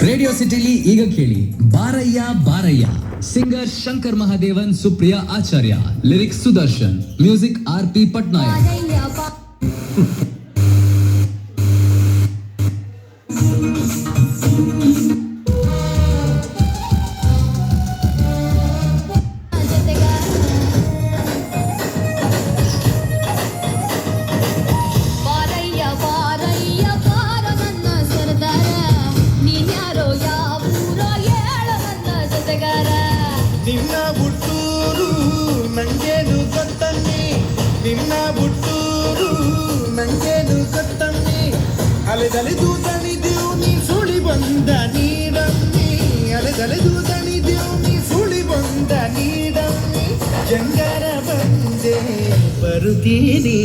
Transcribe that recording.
Radio ಸಿಟಿಲಿ ಈಗ ಕೇಳಿ ಬಾರಯ್ಯ ಬಾರಯ್ಯ. Singer Shankar Mahadevan, Supriya Acharya, lyrics Sudarshan, music RP Patnaik. ನಿನ್ನ ಬುಟ್ಟೂರು ನಂಗೇನು ಗೊತ್ತನ್ನಿ, ನಿನ್ನ ಬುಟ್ಟೂರು ನಂಗೇನು ಗೊತ್ತನ್ನಿ, ಅಲೆದಲೆದು ದಣಿದೆವು ನೀ ಸುಳಿ ಬಂದ ನೀಡಮ್ಮಿ, ಅಲೆದಲೆದು ದಣಿದೆವು ನೀ ಸುಳಿ ಬಂದ ನೀಡಮ್ಮಿ, ಜಂಗರ ಬಂದೆ ಬರುತ್ತೀನಿ.